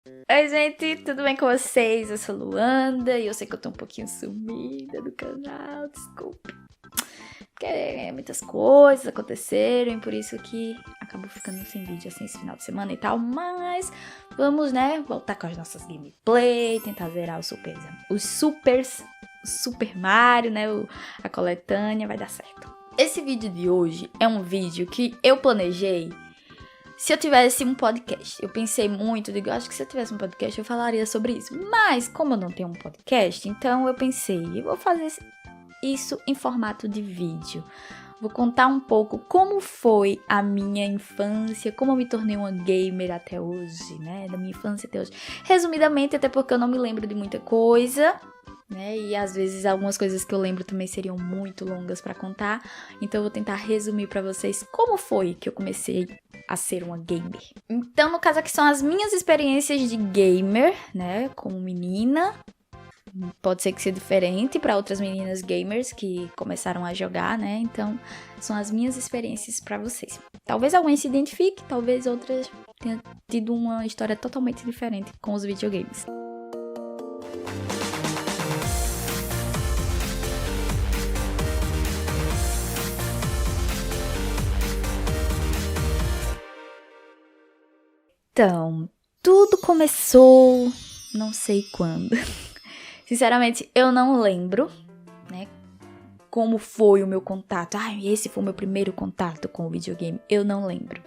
Oi, gente, tudo bem com vocês? Eu sou Luanda e eu sei que eu tô um pouquinho sumida do canal, desculpa. Porque muitas coisas aconteceram e por isso que acabou ficando sem vídeo assim esse final de semana e tal. Mas vamos, né, voltar com as nossas gameplay, tentar zerar os Super Mario, né, a coletânea, vai dar certo. Esse vídeo de hoje é um vídeo que eu planejei se eu tivesse um podcast. Eu pensei muito, digo, acho que se eu tivesse um podcast eu falaria sobre isso. Mas como eu não tenho um podcast, então eu pensei, eu vou fazer isso em formato de vídeo. Vou contar um pouco como foi a minha infância, como eu me tornei uma gamer até hoje, né? Da minha infância até hoje. Resumidamente, até porque eu não me lembro de muita coisa, né? E às vezes algumas coisas que eu lembro também seriam muito longas pra contar. Então eu vou tentar resumir pra vocês como foi que eu comecei a ser uma gamer. Então, no caso aqui são as minhas experiências de gamer, né? Como menina. Pode ser que seja diferente para outras meninas gamers que começaram a jogar, né? Então, são as minhas experiências para vocês. Talvez alguém se identifique, talvez outras tenham tido uma história totalmente diferente com os videogames. Então, tudo começou, não sei quando. Sinceramente, eu não lembro, né, como foi o meu contato. Esse foi o meu primeiro contato com o videogame. Eu não lembro.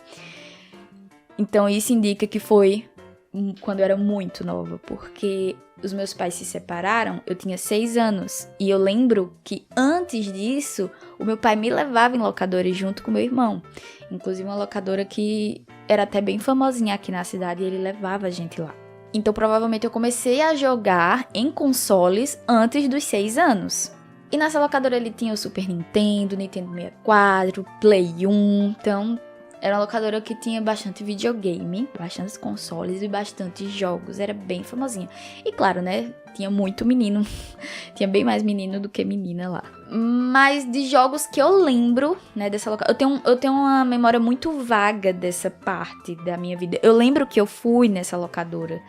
Então, isso indica que foi quando eu era muito nova, porque os meus pais se separaram, eu tinha 6 anos. E eu lembro que antes disso, o meu pai me levava em locadoras junto com meu irmão. Inclusive uma locadora que era até bem famosinha aqui na cidade e ele levava a gente lá. Então, provavelmente, eu comecei a jogar em consoles antes dos 6 anos. E nessa locadora ele tinha o Super Nintendo, Nintendo 64, Play 1. Então, era uma locadora que tinha bastante videogame, bastantes consoles e bastante jogos. Era bem famosinha. E claro, né? Tinha muito menino. Tinha bem mais menino do que menina lá. Mas de jogos que eu lembro, né, dessa locadora... Eu tenho uma memória muito vaga dessa parte da minha vida. Eu lembro que eu fui nessa locadora,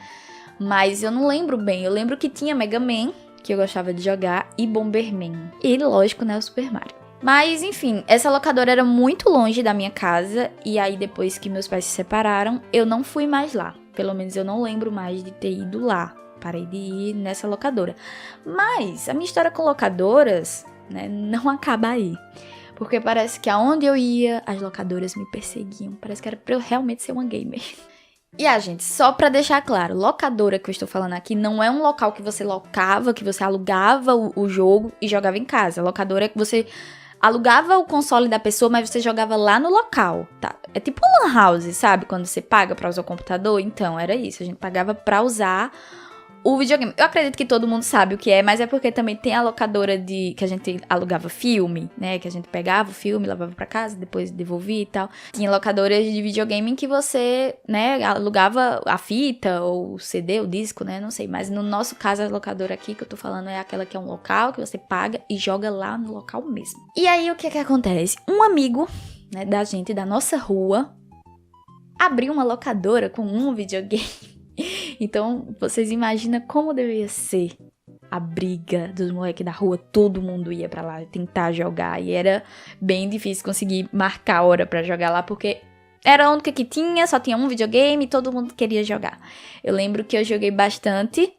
mas eu não lembro bem. Eu lembro que tinha Mega Man, que eu gostava de jogar, e Bomberman. E, lógico, né, o Super Mario. Mas, enfim, essa locadora era muito longe da minha casa. E aí, depois que meus pais se separaram, eu não fui mais lá. Pelo menos eu não lembro mais de ter ido lá. Parei de ir nessa locadora. Mas a minha história com locadoras, né, não acaba aí. Porque parece que aonde eu ia, as locadoras me perseguiam. Parece que era pra eu realmente ser uma gamer. E gente, só pra deixar claro, locadora que eu estou falando aqui não é um local que você locava, que você alugava o jogo e jogava em casa. Locadora é que você alugava o console da pessoa, mas você jogava lá no local, tá? É tipo um lan house, sabe? Quando você paga pra usar o computador. Então, era isso. A gente pagava pra usar o videogame. Eu acredito que todo mundo sabe o que é, mas é porque também tem a locadora que a gente alugava filme, né? Que a gente pegava o filme, levava pra casa, depois devolvia e tal. Tinha locadoras de videogame em que você, né, alugava a fita, ou o CD, o disco, né? Não sei. Mas no nosso caso, a locadora aqui que eu tô falando é aquela que é um local que você paga e joga lá no local mesmo. E aí, o que acontece? Um amigo, né, da gente, da nossa rua, abriu uma locadora com um videogame. Então, vocês imaginam como deveria ser a briga dos moleques da rua. Todo mundo ia pra lá tentar jogar. E era bem difícil conseguir marcar a hora pra jogar lá, porque era a única que tinha, só tinha um videogame e todo mundo queria jogar. Eu lembro que eu joguei bastante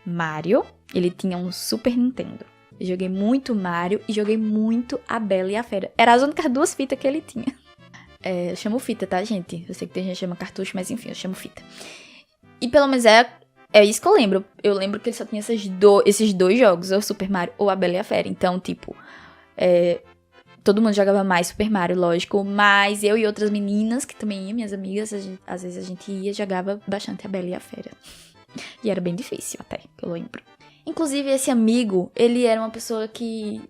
Mario. Ele tinha um Super Nintendo. Eu joguei muito Mario e joguei muito A Bela e a Fera. Eram as únicas 2 fitas que ele tinha. Eu chamo fita, tá, gente? Eu sei que tem gente que chama cartucho, mas enfim, eu chamo fita. E pelo menos é isso que eu lembro. Eu lembro que ele só tinha esses dois jogos, ou Super Mario ou A Bela e a Fera. Então, tipo, todo mundo jogava mais Super Mario, lógico. Mas eu e outras meninas, que também iam, minhas amigas, às vezes a gente ia, jogava bastante A Bela e a Fera. E era bem difícil até, que eu lembro. Inclusive, esse amigo, ele era uma pessoa que...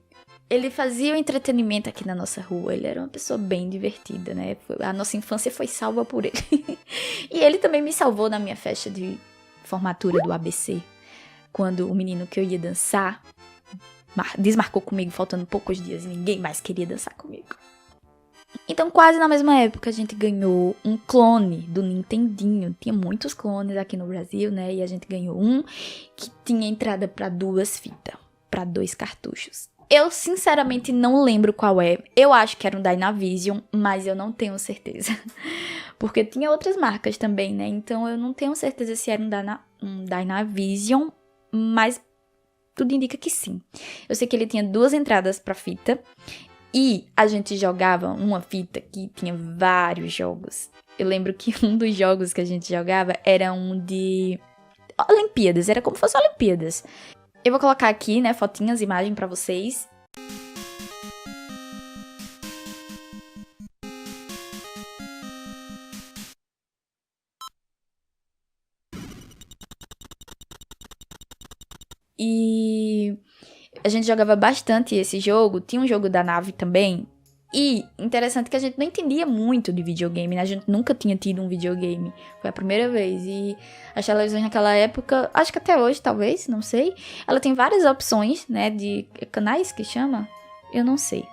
Ele fazia o entretenimento aqui na nossa rua. Ele era uma pessoa bem divertida, né? A nossa infância foi salva por ele. E ele também me salvou na minha festa de formatura do ABC. Quando o menino que eu ia dançar desmarcou comigo, faltando poucos dias. E ninguém mais queria dançar comigo. Então, quase na mesma época, a gente ganhou um clone do Nintendinho. Tinha muitos clones aqui no Brasil, né? E a gente ganhou um que tinha entrada para 2 fitas, para 2 cartuchos. Eu, sinceramente, não lembro qual é. Eu acho que era um Dynavision, mas eu não tenho certeza. Porque tinha outras marcas também, né? Então, eu não tenho certeza se era um Dynavision, mas tudo indica que sim. Eu sei que ele tinha 2 entradas para fita. E a gente jogava uma fita que tinha vários jogos. Eu lembro que um dos jogos que a gente jogava era um de Olimpíadas, era como se fosse Olimpíadas. Eu vou colocar aqui, né, fotinhas, imagem pra vocês. E a gente jogava bastante esse jogo. Tinha um jogo da nave também. E interessante que a gente não entendia muito de videogame, né? A gente nunca tinha tido um videogame. Foi a primeira vez. E as televisões naquela época, acho que até hoje, talvez, não sei. Ela tem várias opções, né? De canais que chama? Eu não sei.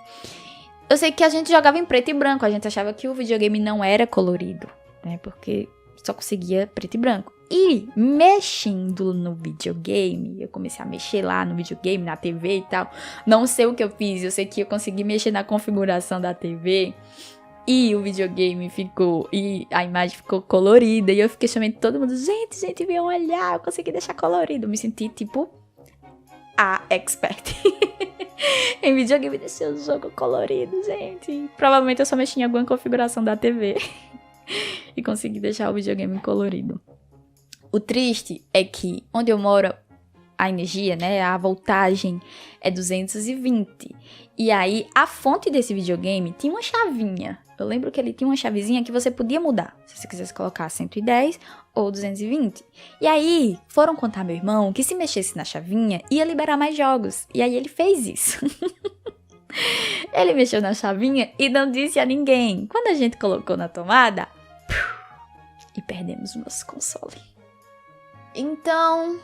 Eu sei que a gente jogava em preto e branco. A gente achava que o videogame não era colorido, né? Porque só conseguia preto e branco. E mexendo no videogame, eu comecei a mexer lá no videogame, na TV e tal. Não sei o que eu fiz, eu sei que eu consegui mexer na configuração da TV. E o videogame ficou, e a imagem ficou colorida. E eu fiquei chamando todo mundo, gente, venham olhar, eu consegui deixar colorido. Eu me senti tipo a expert em videogame, deixei o jogo colorido, gente. Provavelmente eu só mexi em alguma configuração da TV e consegui deixar o videogame colorido. O triste é que onde eu moro, a energia, né, a voltagem é 220. E aí, a fonte desse videogame tinha uma chavinha. Eu lembro que ele tinha uma chavezinha que você podia mudar. Se você quisesse colocar 110 ou 220. E aí, foram contar meu irmão que se mexesse na chavinha, ia liberar mais jogos. E aí, ele fez isso. Ele mexeu na chavinha e não disse a ninguém. Quando a gente colocou na tomada, e perdemos o nosso console. Então,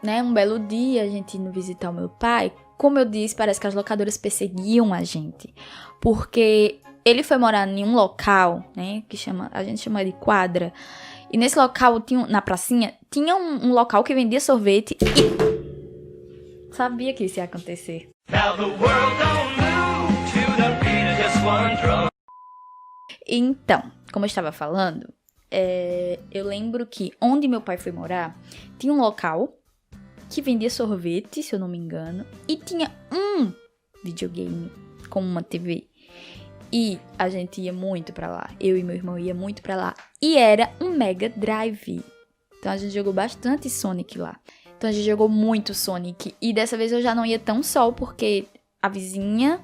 né, um belo dia, a gente indo visitar o meu pai. Como eu disse, parece que as locadoras perseguiam a gente. Porque ele foi morar em um local, né, que a gente chama de quadra. E nesse local, na pracinha, tinha um local que vendia sorvete e... Sabia que isso ia acontecer. Então, como eu estava falando... eu lembro que onde meu pai foi morar, tinha um local que vendia sorvete, se eu não me engano, e tinha um videogame com uma TV. E a gente ia muito pra lá, eu e meu irmão ia muito pra lá, e era um Mega Drive. Então a gente jogou bastante Sonic lá. Então a gente jogou muito Sonic, e dessa vez eu já não ia tão só, porque a vizinha...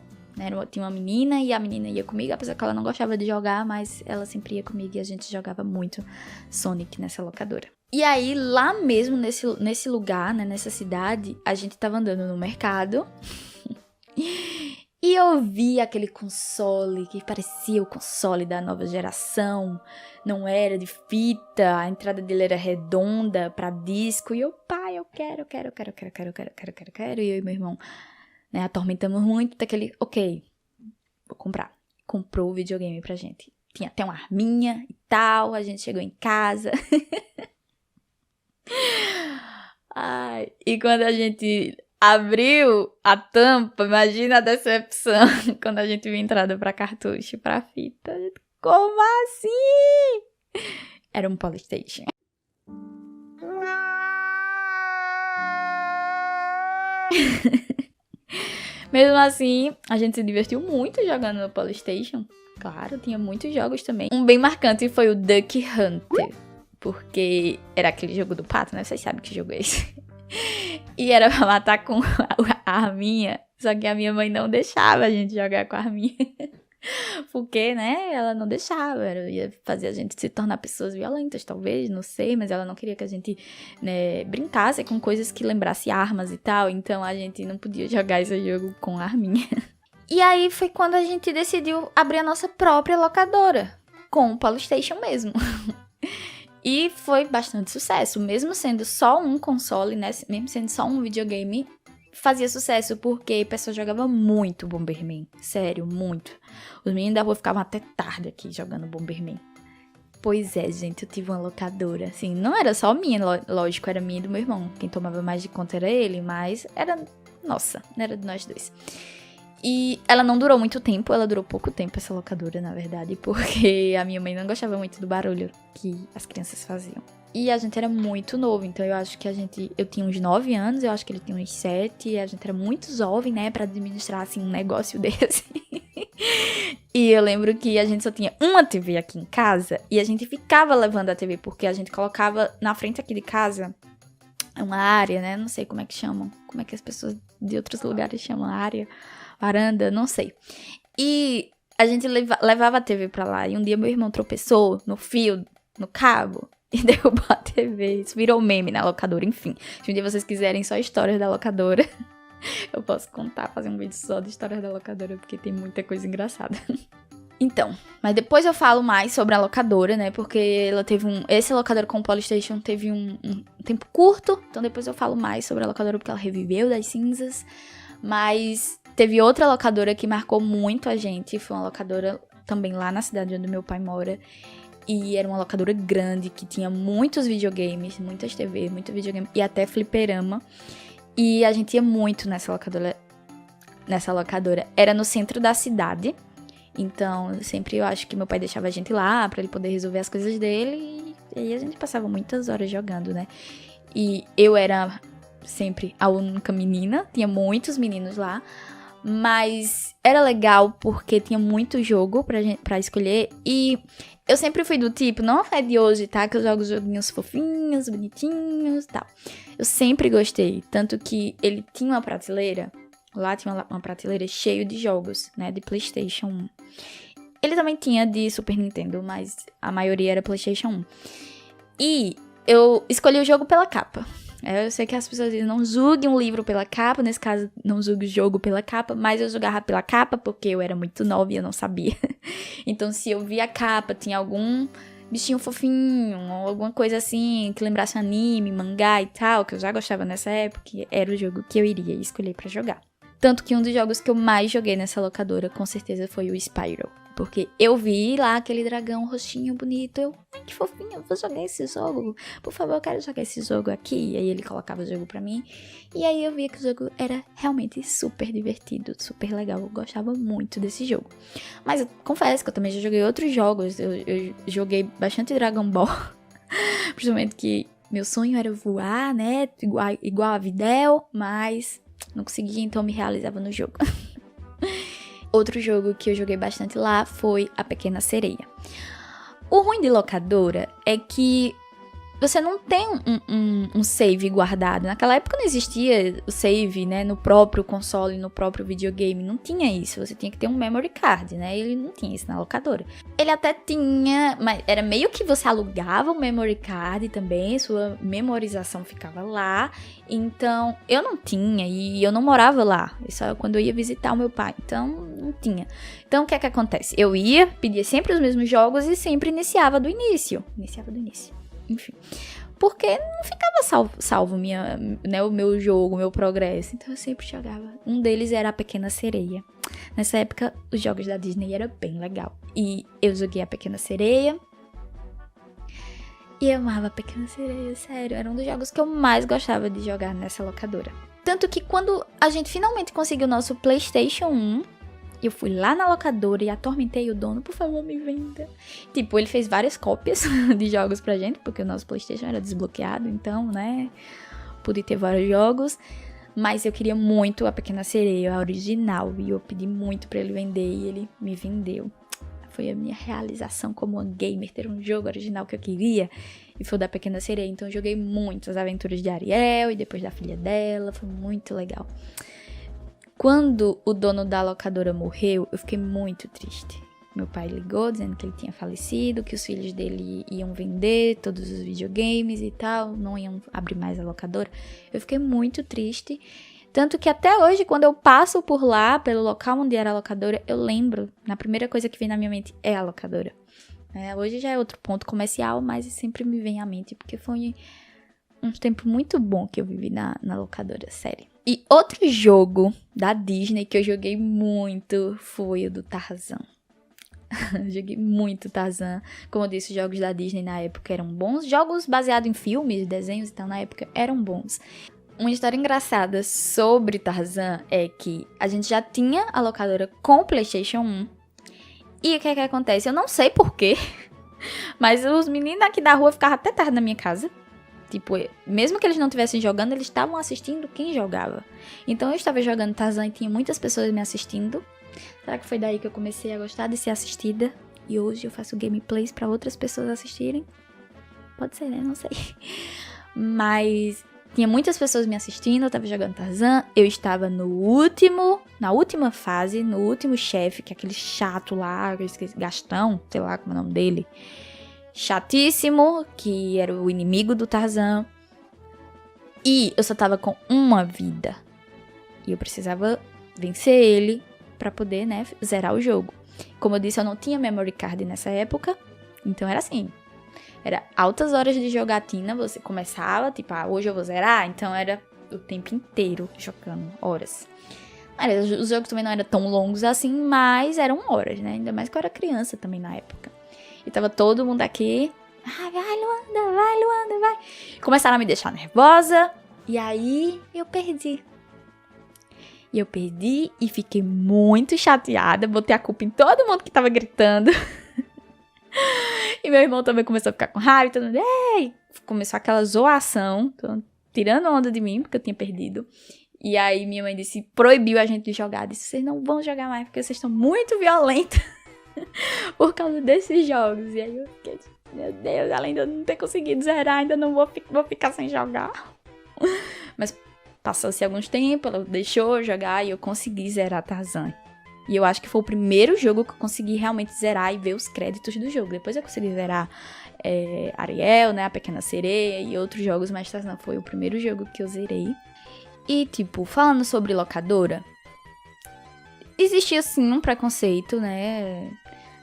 tinha uma menina e a menina ia comigo, apesar que ela não gostava de jogar, mas ela sempre ia comigo e a gente jogava muito Sonic nessa locadora. E aí, lá mesmo, nesse lugar, né, nessa cidade, a gente tava andando no mercado e eu vi aquele console que parecia o console da nova geração, não era de fita, a entrada dele era redonda pra disco, e eu, pai, eu quero, e eu e meu irmão... né, atormentamos muito daquele, ok, vou comprar. Comprou o videogame pra gente. Tinha até uma arminha e tal, a gente chegou em casa. Ai, e quando a gente abriu a tampa, imagina a decepção quando a gente viu a entrada pra cartucho, pra fita. A gente, como assim? Era um PlayStation. Mesmo assim, a gente se divertiu muito jogando no PlayStation. Claro, tinha muitos jogos também. Um bem marcante foi o Duck Hunter, porque era aquele jogo do pato, né? Vocês sabem que jogo é esse. E era pra matar com a arminha, só que a minha mãe não deixava a gente jogar com a arminha. Porque, né, ela não deixava, ia fazer a gente se tornar pessoas violentas, talvez, não sei, mas ela não queria que a gente, né, brincasse com coisas que lembrasse armas e tal, então a gente não podia jogar esse jogo com arminha. E aí foi quando a gente decidiu abrir a nossa própria locadora, com o PlayStation mesmo. E foi bastante sucesso, mesmo sendo só um console, né, mesmo sendo só um videogame, fazia sucesso porque o pessoal jogava muito Bomberman. Sério, muito. Os meninos da rua ficavam até tarde aqui jogando Bomberman. Pois é, gente, eu tive uma locadora, assim, não era só minha, lógico, era minha e do meu irmão. Quem tomava mais de conta era ele, mas era nossa, era de nós dois. E ela não durou muito tempo, ela durou pouco tempo, essa locadora, na verdade, porque a minha mãe não gostava muito do barulho que as crianças faziam. E a gente era muito novo, então eu acho que eu tinha uns 9 anos, eu acho que ele tinha uns 7, e a gente era muito jovem, né, pra administrar, assim, um negócio desse. E eu lembro que a gente só tinha uma TV aqui em casa, e a gente ficava levando a TV, porque a gente colocava na frente aqui de casa uma área, né, não sei como é que chamam, como é que as pessoas de outros lugares chamam a área, varanda, não sei. E a gente levava a TV pra lá, e um dia meu irmão tropeçou no fio, no cabo, e derrubou a TV. Isso virou meme na locadora, enfim. Se um dia vocês quiserem só histórias da locadora, eu posso contar, fazer um vídeo só de histórias da locadora, porque tem muita coisa engraçada. Então, mas depois eu falo mais sobre a locadora, né? Porque ela teve esse locadora com o PlayStation teve um tempo curto. Então depois eu falo mais sobre a locadora, porque ela reviveu das cinzas. Mas teve outra locadora que marcou muito a gente. Foi uma locadora também lá na cidade onde meu pai mora. E era uma locadora grande, que tinha muitos videogames, muitas TVs, muito videogame e até fliperama. E a gente ia muito nessa locadora. Era no centro da cidade. Então, sempre eu acho que meu pai deixava a gente lá pra ele poder resolver as coisas dele. E aí a gente passava muitas horas jogando, né? E eu era sempre a única menina. Tinha muitos meninos lá. Mas era legal porque tinha muito jogo pra escolher. E eu sempre fui do tipo, não é de hoje, tá? Que eu jogo joguinhos fofinhos, bonitinhos e tal. Eu sempre gostei. Tanto que ele tinha uma prateleira. Lá tinha uma prateleira cheia de jogos, né? De PlayStation 1. Ele também tinha de Super Nintendo, mas a maioria era PlayStation 1. E eu escolhi o jogo pela capa. Eu sei que as pessoas dizem, não julgue um livro pela capa, nesse caso, não julgue o jogo pela capa, mas eu julgava pela capa porque eu era muito nova e eu não sabia. Então, se eu via a capa, tinha algum bichinho fofinho, ou alguma coisa assim, que lembrasse anime, mangá e tal, que eu já gostava nessa época, era o jogo que eu iria escolher pra jogar. Tanto que um dos jogos que eu mais joguei nessa locadora, com certeza, foi o Spyro. Porque eu vi lá aquele dragão roxinho bonito, ai, que fofinho, eu vou jogar esse jogo. Por favor, eu quero jogar esse jogo aqui. E aí ele colocava o jogo pra mim. E aí eu via que o jogo era realmente super divertido, super legal. Eu gostava muito desse jogo. Mas eu confesso que eu também já joguei outros jogos. Eu joguei bastante Dragon Ball. Principalmente que meu sonho era voar, né? Igual a Videl, mas não conseguia, então me realizava no jogo. Outro jogo que eu joguei bastante lá foi A Pequena Sereia. O ruim de locadora é que você não tem um save guardado. Naquela época não existia o save, né, no próprio console, no próprio videogame. Não tinha isso. Você tinha que ter um memory card, né? Ele não tinha isso na locadora. Ele até tinha, mas era meio que você alugava o memory card também. Sua memorização ficava lá. Então, eu não tinha e eu não morava lá. Só quando eu ia visitar o meu pai. Então, não tinha. Então, o que é que acontece? Eu ia, pedia sempre os mesmos jogos e sempre iniciava do início. Enfim, porque não ficava salvo o meu jogo, o meu progresso. Então eu sempre jogava. Um deles era A Pequena Sereia. Nessa época, os jogos da Disney eram bem legal. E eu joguei A Pequena Sereia. E eu amava A Pequena Sereia, sério. Era um dos jogos que eu mais gostava de jogar nessa locadora. Tanto que quando a gente finalmente conseguiu o nosso PlayStation 1... eu fui lá na locadora e atormentei o dono, por favor, me venda. Tipo, ele fez várias cópias de jogos pra gente, porque o nosso PlayStation era desbloqueado, então, né, pude ter vários jogos. Mas eu queria muito A Pequena Sereia, a original, e eu pedi muito pra ele vender e ele me vendeu. Foi a minha realização como uma gamer, ter um jogo original que eu queria, e foi da Pequena Sereia. Então eu joguei muito as aventuras de Ariel e depois da filha dela, foi muito legal. Quando o dono da locadora morreu, eu fiquei muito triste. Meu pai ligou dizendo que ele tinha falecido, que os filhos dele iam vender todos os videogames e tal, não iam abrir mais a locadora. Eu fiquei muito triste. Tanto que até hoje, quando eu passo por lá, pelo local onde era a locadora, eu lembro, na primeira coisa que vem na minha mente é a locadora. Hoje já é outro ponto comercial, mas sempre me vem à mente, porque foi um tempo muito bom que eu vivi na locadora, sério. E outro jogo da Disney que eu joguei muito foi o do Tarzan. Joguei muito Tarzan. Como eu disse, os jogos da Disney na época eram bons. Jogos baseados em filmes, desenhos, então na época eram bons. Uma história engraçada sobre Tarzan é que a gente já tinha a locadora com o PlayStation 1. E o que é que acontece? Eu não sei porquê, mas os meninos aqui da rua ficavam até tarde na minha casa. Tipo, mesmo que eles não estivessem jogando, eles estavam assistindo quem jogava. Então eu estava jogando Tarzan e tinha muitas pessoas me assistindo. Será que foi daí que eu comecei a gostar de ser assistida? E hoje eu faço gameplays pra outras pessoas assistirem? Pode ser, né? Não sei. Mas tinha muitas pessoas me assistindo, eu tava jogando Tarzan. Eu estava na última fase, no último chefe, que é aquele chato lá, eu esqueci, Gastão, sei lá como é o nome dele. Chatíssimo, que era o inimigo do Tarzan. E eu só tava com uma vida. E eu precisava vencer ele pra poder, né, zerar o jogo. Como eu disse, eu não tinha memory card nessa época. Então era assim. Era altas horas de jogatina. Você começava, tipo, hoje eu vou zerar. Então era o tempo inteiro jogando, horas. Os jogos também não eram tão longos assim, mas eram horas, né? Ainda mais que eu era criança também na época. E tava todo mundo aqui. Vai, Luanda, vai. Começaram a me deixar nervosa. E aí eu perdi. E eu perdi e fiquei muito chateada. Botei a culpa em todo mundo que tava gritando. E meu irmão também começou a ficar com raiva. Todo mundo, ei! Começou aquela zoação. Tirando onda de mim, porque eu tinha perdido. E aí minha mãe disse, proibiu a gente de jogar. Disse, vocês não vão jogar mais, porque vocês estão muito violentos. Por causa desses jogos. E aí eu fiquei, meu Deus, além de eu não ter conseguido zerar, ainda não vou ficar sem jogar. Mas passou-se alguns tempos, ela deixou eu jogar e eu consegui zerar Tarzan. E eu acho que foi o primeiro jogo que eu consegui realmente zerar e ver os créditos do jogo. Depois eu consegui zerar Ariel, né, a Pequena Sereia e outros jogos, mas Tarzan foi o primeiro jogo que eu zerei. E, tipo, falando sobre locadora, existia, sim, um preconceito, né?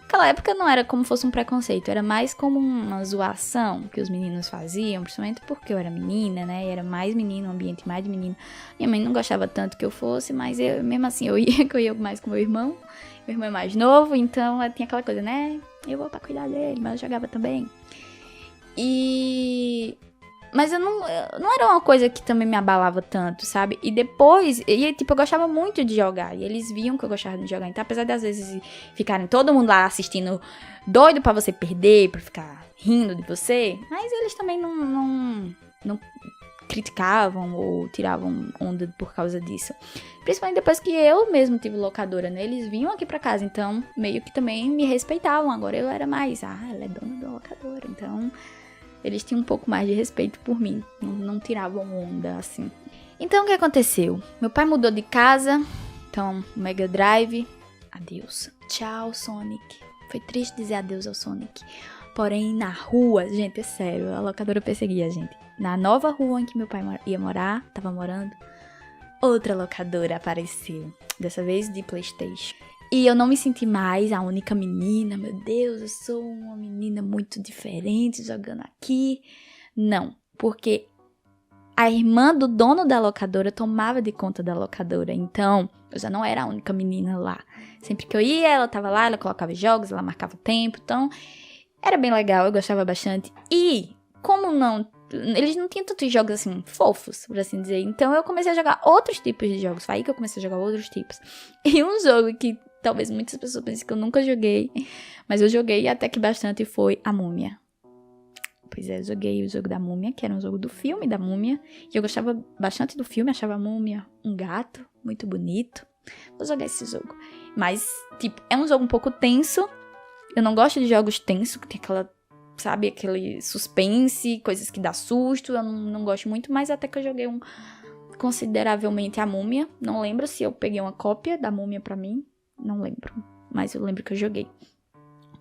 Naquela época não era como fosse um preconceito, era mais como uma zoação que os meninos faziam, principalmente porque eu era menina, né? E era mais menino, um ambiente mais de menino. Minha mãe não gostava tanto que eu fosse, mas eu, mesmo assim, eu ia mais com meu irmão. Meu irmão é mais novo, então tinha aquela coisa, né? Eu vou pra cuidar dele, mas eu jogava também. Mas eu não era uma coisa que também me abalava tanto, sabe? E depois, tipo, eu gostava muito de jogar. E eles viam que eu gostava de jogar. Então, apesar de às vezes ficarem todo mundo lá assistindo, doido pra você perder, pra ficar rindo de você, mas eles também não criticavam ou tiravam onda por causa disso. Principalmente depois que eu mesmo tive locadora, né? Eles vinham aqui pra casa, então meio que também me respeitavam. Agora eu era mais, ela é dona da locadora, então eles tinham um pouco mais de respeito por mim. Não tiravam onda, assim. Então, o que aconteceu? Meu pai mudou de casa. Então, Mega Drive. Adeus. Tchau, Sonic. Foi triste dizer adeus ao Sonic. Porém, na rua, gente, é sério, a locadora perseguia a gente. Na nova rua em que meu pai ia morar, tava morando, outra locadora apareceu. Dessa vez de PlayStation. E eu não me senti mais a única menina. Meu Deus, eu sou uma menina muito diferente jogando aqui. Não, porque a irmã do dono da locadora tomava de conta da locadora. Então, eu já não era a única menina lá. Sempre que eu ia, ela tava lá, ela colocava jogos, ela marcava o tempo. Então, era bem legal, eu gostava bastante. E, como eles não tinham tantos jogos assim, fofos, por assim dizer. Então, eu comecei a jogar outros tipos de jogos. Foi aí que eu comecei a jogar outros tipos. E um jogo que talvez muitas pessoas pensem que eu nunca joguei, mas eu joguei até que bastante, foi a Múmia. Pois é, eu joguei o jogo da Múmia, que era um jogo do filme da Múmia, e eu gostava bastante do filme, achava a Múmia um gato muito bonito. Vou jogar esse jogo. Mas, tipo, é um jogo um pouco tenso. Eu não gosto de jogos tensos, que tem aquela, sabe, aquele suspense, coisas que dá susto. Eu não gosto muito, mas até que eu joguei consideravelmente a Múmia. Não lembro se eu peguei uma cópia da Múmia pra mim. Não lembro, mas eu lembro que eu joguei.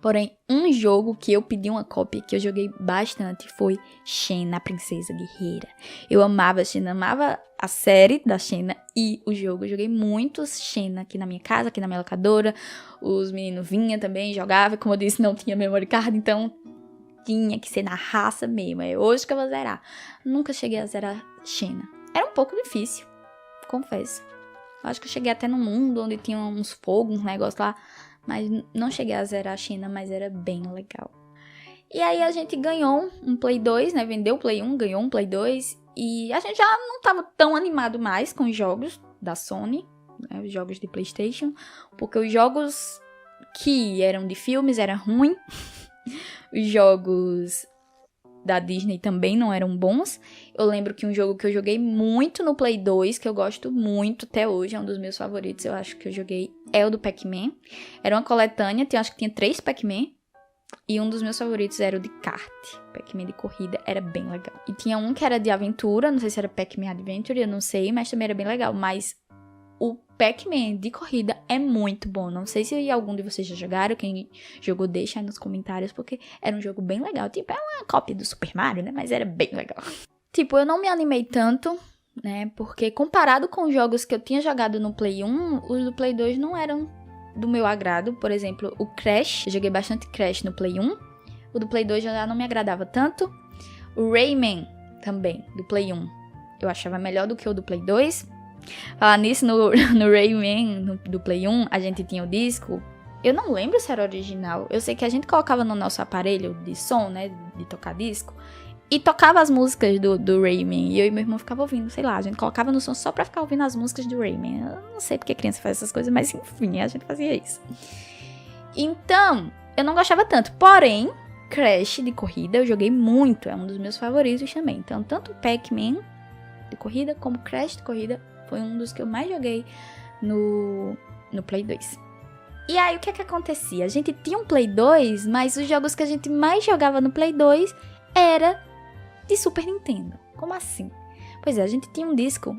Porém, um jogo que eu pedi uma cópia, que eu joguei bastante, foi Xena, a Princesa Guerreira. Eu amava Xena, amava a série da Xena e o jogo. Eu joguei muito Xena aqui na minha casa, aqui na minha locadora. Os meninos vinham também, jogavam. Como eu disse, não tinha memory card, então tinha que ser na raça mesmo. É hoje que eu vou zerar. Nunca cheguei a zerar Xena. Era um pouco difícil. confesso. Eu acho que eu cheguei até no mundo onde tinha uns fogos, uns negócios lá, mas não cheguei a zerar a China, mas era bem legal. E aí a gente ganhou um Play 2, né? Vendeu o Play 1, ganhou um Play 2. E a gente já não tava tão animado mais com os jogos da Sony, né? Os jogos de PlayStation. Porque os jogos que eram de filmes eram ruins. Os jogos da Disney também não eram bons. Eu lembro que um jogo que eu joguei muito no Play 2, que eu gosto muito até hoje, é um dos meus favoritos, eu acho que eu joguei, é o do Pac-Man. Era uma coletânea, acho que tinha 3 Pac-Man. E um dos meus favoritos era o de kart. Pac-Man de corrida, era bem legal. E tinha um que era de aventura, não sei se era Pac-Man Adventure, eu não sei, mas também era bem legal. Mas o Pac-Man de corrida é muito bom. Não sei se algum de vocês já jogaram, quem jogou deixa aí nos comentários, porque era um jogo bem legal. Tipo, é uma cópia do Super Mario, né? Mas era bem legal. Tipo, eu não me animei tanto, né? Porque comparado com os jogos que eu tinha jogado no Play 1, os do Play 2 não eram do meu agrado. Por exemplo, o Crash, eu joguei bastante Crash no Play 1. O do Play 2 já não me agradava tanto. O Rayman também, do Play 1, eu achava melhor do que o do Play 2. Nisso, no Rayman do Play 1, a gente tinha o disco. Eu não lembro se era original. Eu sei que a gente colocava no nosso aparelho de som, né, de tocar disco, e tocava as músicas do Rayman. E eu e meu irmão ficava ouvindo, sei lá, a gente colocava no som só pra ficar ouvindo as músicas do Rayman. Eu não sei porque criança faz essas coisas, mas enfim, a gente fazia isso. Então, eu não gostava tanto. Porém, Crash de corrida eu joguei muito, é um dos meus favoritos também. Então, tanto Pac-Man de corrida como Crash de corrida foi um dos que eu mais joguei no Play 2. E aí, o que é que acontecia? A gente tinha um Play 2, mas os jogos que a gente mais jogava no Play 2 era de Super Nintendo. Como assim? Pois é, a gente tinha um disco,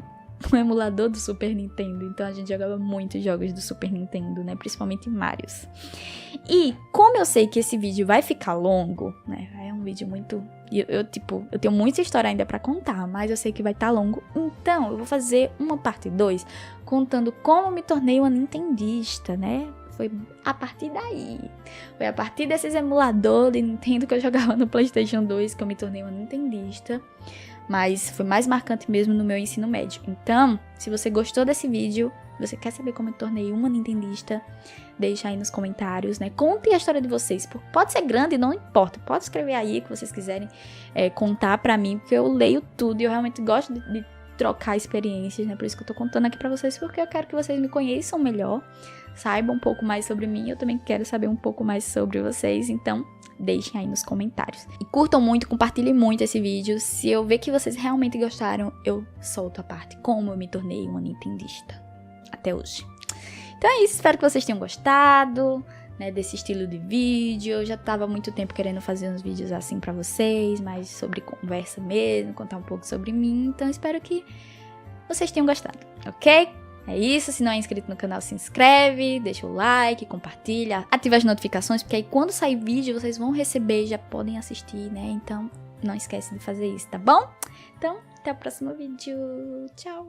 um emulador do Super Nintendo, então a gente jogava muitos jogos do Super Nintendo, né? Principalmente Marios. E como eu sei que esse vídeo vai ficar longo, né? É um vídeo muito... Eu tenho muita história ainda pra contar, mas eu sei que vai estar longo. Então, eu vou fazer uma parte 2 contando como eu me tornei uma nintendista, né? Foi a partir daí. Foi a partir desses emuladores de Nintendo que eu jogava no PlayStation 2 que eu me tornei uma nintendista. Mas foi mais marcante mesmo no meu ensino médio. Então, se você gostou desse vídeo, você quer saber como eu me tornei uma nintendista, deixa aí nos comentários, né? Conte a história de vocês. Pode ser grande, não importa. Pode escrever aí o que vocês quiserem contar pra mim, porque eu leio tudo e eu realmente gosto de trocar experiências, né? Por isso que eu tô contando aqui pra vocês, porque eu quero que vocês me conheçam melhor, saibam um pouco mais sobre mim. Eu também quero saber um pouco mais sobre vocês, então deixem aí nos comentários. E curtam muito, compartilhem muito esse vídeo. Se eu ver que vocês realmente gostaram, eu solto a parte como eu me tornei uma nintendista até hoje. Então é isso, espero que vocês tenham gostado, né, desse estilo de vídeo. Eu já tava há muito tempo querendo fazer uns vídeos assim pra vocês, mais sobre conversa mesmo, contar um pouco sobre mim. Então espero que vocês tenham gostado, ok? É isso, se não é inscrito no canal, se inscreve, deixa o like, compartilha, ativa as notificações, porque aí quando sair vídeo vocês vão receber, já podem assistir, né? Então não esquece de fazer isso, tá bom? Então, até o próximo vídeo. Tchau!